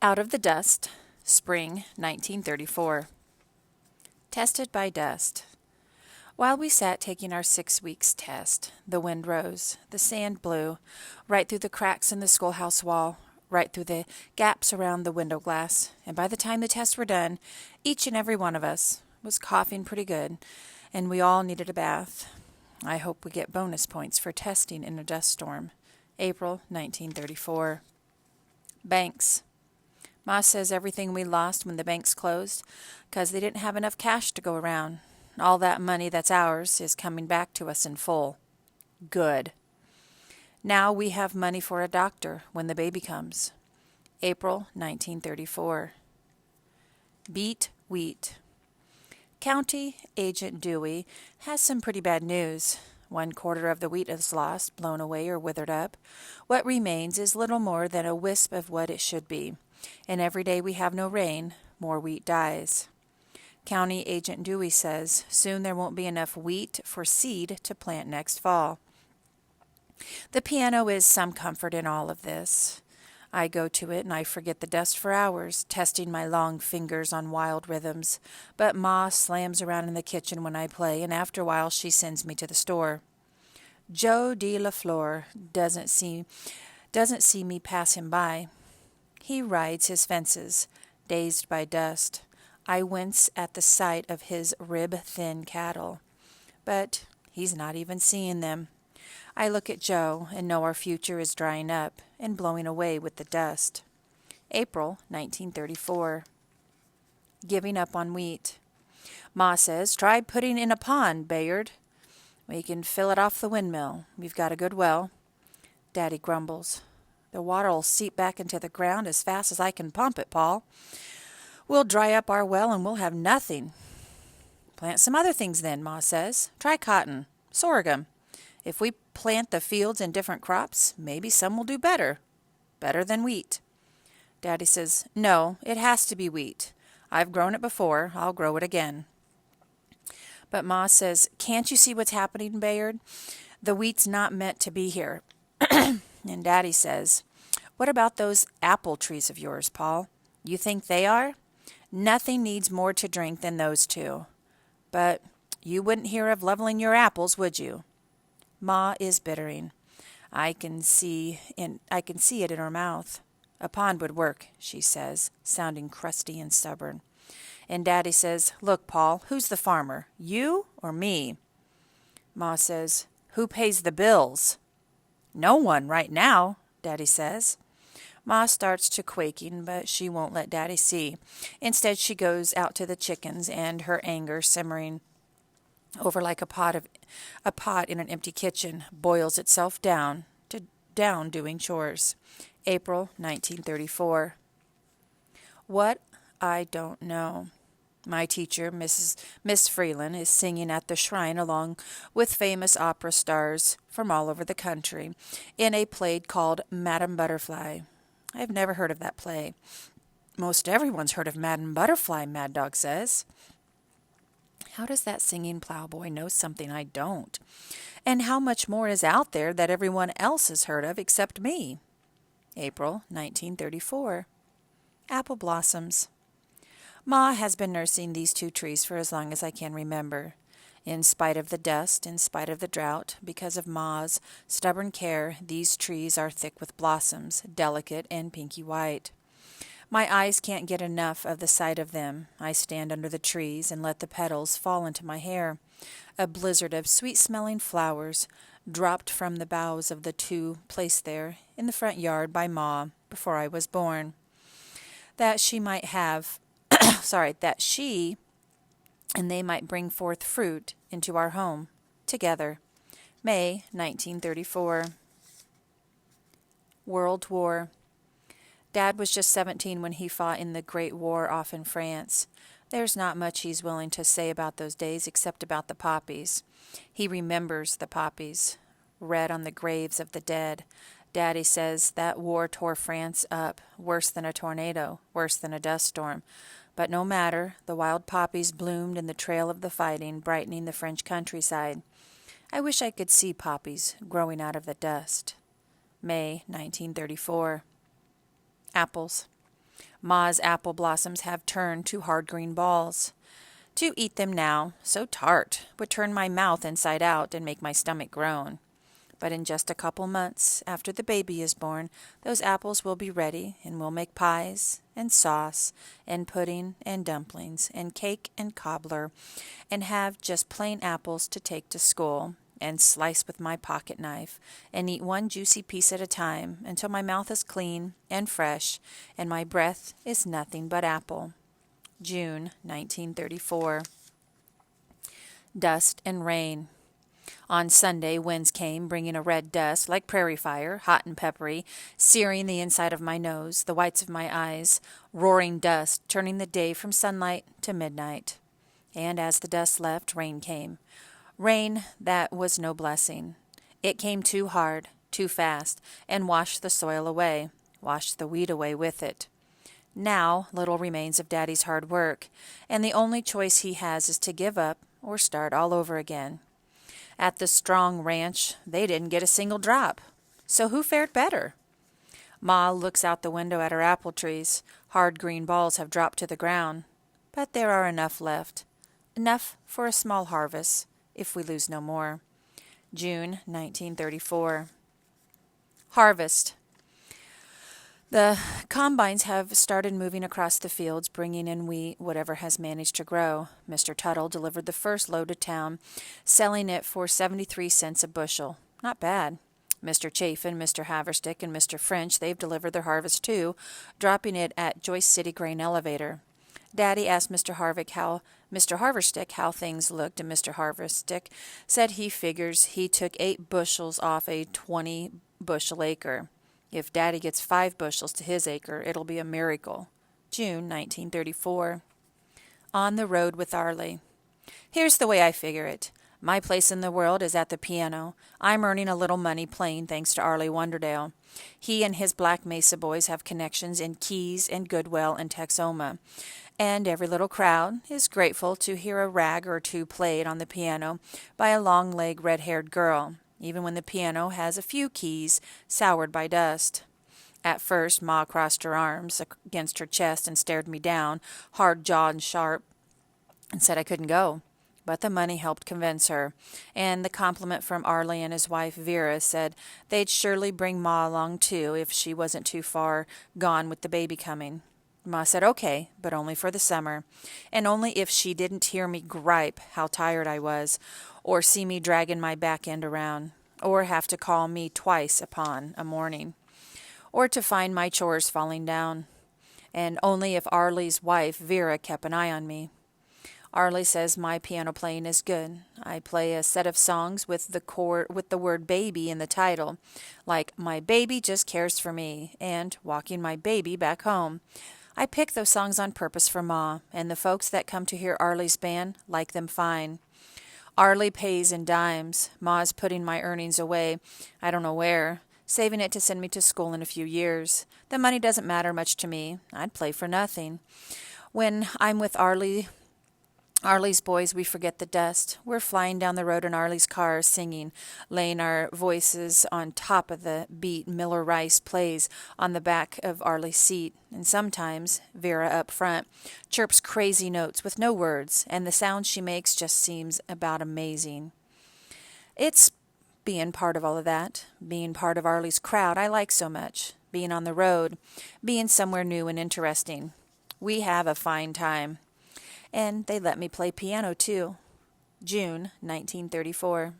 Out of the Dust, Spring 1934. Tested by dust. While we sat taking our 6 weeks test, the wind rose, the sand blew, right through the cracks in the schoolhouse wall, right through the gaps around the window glass, and by the time the tests were done, each and every one of us was coughing pretty good, and we all needed a bath. I hope we get bonus points for testing in a dust storm. April 1934. Banks. Ma says everything we lost when the banks closed, 'cause they didn't have enough cash to go around. All that money that's ours is coming back to us in full. Good. Now we have money for a doctor when the baby comes. April 1934. Beet wheat. County Agent Dewey has some pretty bad news. 1/4 of the wheat is lost, blown away, or withered up. What remains is little more than a wisp of what it should be. And every day we have no rain, more wheat dies. County Agent Dewey says soon there won't be enough wheat for seed to plant next fall. The piano is some comfort in all of this. I go to it and I forget the dust for hours, testing my long fingers on wild rhythms. But Ma slams around in the kitchen when I play, and after a while she sends me to the store. Joe de la Flor doesn't see me pass him by. He rides his fences, dazed by dust. I wince at the sight of his rib-thin cattle. But he's not even seeing them. I look at Joe and know our future is drying up and blowing away with the dust. April 1934. Giving up on wheat. Ma says, try putting in a pond, Bayard. We can fill it off the windmill. We've got a good well. Daddy grumbles. The water'll seep back into the ground as fast as I can pump it, Paul. We'll dry up our well and we'll have nothing. Plant some other things then, Ma says. Try cotton, sorghum. If we plant the fields in different crops, maybe some will do better. Better than wheat. Daddy says, no, it has to be wheat. I've grown it before. I'll grow it again. But Ma says, can't you see what's happening, Bayard? The wheat's not meant to be here. And Daddy says, what about those apple trees of yours, Paul? You think they are? Nothing needs more to drink than those two. But you wouldn't hear of leveling your apples, would you? Ma is bittering. I can see it in her mouth. A pond would work, she says, sounding crusty and stubborn. And Daddy says, look, Paul, who's the farmer, you or me? Ma says, who pays the bills? No one right now, Daddy says. Ma starts to quaking, but she won't let Daddy see. Instead, she goes out to the chickens, and her anger, simmering over like a pot in an empty kitchen, boils itself down doing chores. April 1934. What I don't know. My teacher, Miss Freeland, is singing at the shrine along with famous opera stars from all over the country in a play called Madame Butterfly. I've never heard of that play. Most everyone's heard of Madame Butterfly, Mad Dog says. How does that singing plowboy know something I don't? And how much more is out there that everyone else has heard of except me? April 1934. Apple blossoms. Ma has been nursing these 2 trees for as long as I can remember. In spite of the dust, in spite of the drought, because of Ma's stubborn care, these trees are thick with blossoms, delicate and pinky white. My eyes can't get enough of the sight of them. I stand under the trees and let the petals fall into my hair. A blizzard of sweet-smelling flowers dropped from the boughs of the 2 placed there in the front yard by Ma before I was born. That she and they might bring forth fruit into our home, together. May 1934. World War. Dad was just 17 when he fought in the Great War off in France. There's not much he's willing to say about those days except about the poppies. He remembers the poppies, red on the graves of the dead. Daddy says that war tore France up, worse than a tornado, worse than a dust storm. But no matter, the wild poppies bloomed in the trail of the fighting, brightening the French countryside. I wish I could see poppies growing out of the dust. May 1934. Apples. Ma's apple blossoms have turned to hard green balls. To eat them now, so tart, would turn my mouth inside out and make my stomach groan. But in just a couple months after the baby is born, those apples will be ready, and we'll make pies and sauce and pudding and dumplings and cake and cobbler, and have just plain apples to take to school and slice with my pocket knife and eat one juicy piece at a time until my mouth is clean and fresh and my breath is nothing but apple. June 1934. Dust and rain. On Sunday, winds came, bringing a red dust, like prairie fire, hot and peppery, searing the inside of my nose, the whites of my eyes, roaring dust, turning the day from sunlight to midnight. And as the dust left, rain came. Rain that was no blessing. It came too hard, too fast, and washed the soil away, washed the wheat away with it. Now little remains of Daddy's hard work, and the only choice he has is to give up or start all over again. At the Strong Ranch, they didn't get a single drop. So who fared better? Ma looks out the window at her apple trees. Hard green balls have dropped to the ground. But there are enough left. Enough for a small harvest, if we lose no more. June 1934. Harvest. The combines have started moving across the fields, bringing in wheat, whatever has managed to grow. Mr. Tuttle delivered the first load to town, selling it for 73 cents a bushel. Not bad. Mr. Chafin, Mr. Haverstick, and Mr. French, they've delivered their harvest too, dropping it at Joyce City Grain Elevator. Daddy asked Mr. Haverstick how things looked, and Mr. Haverstick said he figures he took 8 bushels off a 20-bushel acre. If Daddy gets 5 bushels to his acre, it'll be a miracle. June 1934. On the road with Arlie. Here's the way I figure it. My place in the world is at the piano. I'm earning a little money playing thanks to Arlie Wonderdale. He and his Black Mesa boys have connections in Keys and Goodwell and Texoma. And every little crowd is grateful to hear a rag or two played on the piano by a long-legged red-haired girl, even when the piano has a few keys soured by dust. At first, Ma crossed her arms against her chest and stared me down, hard-jawed and sharp, and said I couldn't go. But the money helped convince her, and the compliment from Arlie and his wife Vera said they'd surely bring Ma along too if she wasn't too far gone with the baby coming. Ma said okay, but only for the summer, and only if she didn't hear me gripe how tired I was, or see me dragging my back end around, or have to call me twice upon a morning, or to find my chores falling down, and only if Arlie's wife Vera kept an eye on me. Arlie says my piano playing is good. I play a set of songs with the word baby in the title, like My Baby Just Cares for Me and Walking My Baby Back Home. I pick those songs on purpose for Ma, and the folks that come to hear Arlie's band like them fine. Arlie pays in dimes. Ma's putting my earnings away, I don't know where, saving it to send me to school in a few years. The money doesn't matter much to me. I'd play for nothing. When I'm with Arlie's boys, we forget the dust. We're flying down the road in Arlie's car, singing, laying our voices on top of the beat Miller Rice plays on the back of Arlie's seat. And sometimes, Vera up front, chirps crazy notes with no words, and the sound she makes just seems about amazing. It's being part of all of that, being part of Arlie's crowd I like so much, being on the road, being somewhere new and interesting. We have a fine time. And they let me play piano, too. June 1934.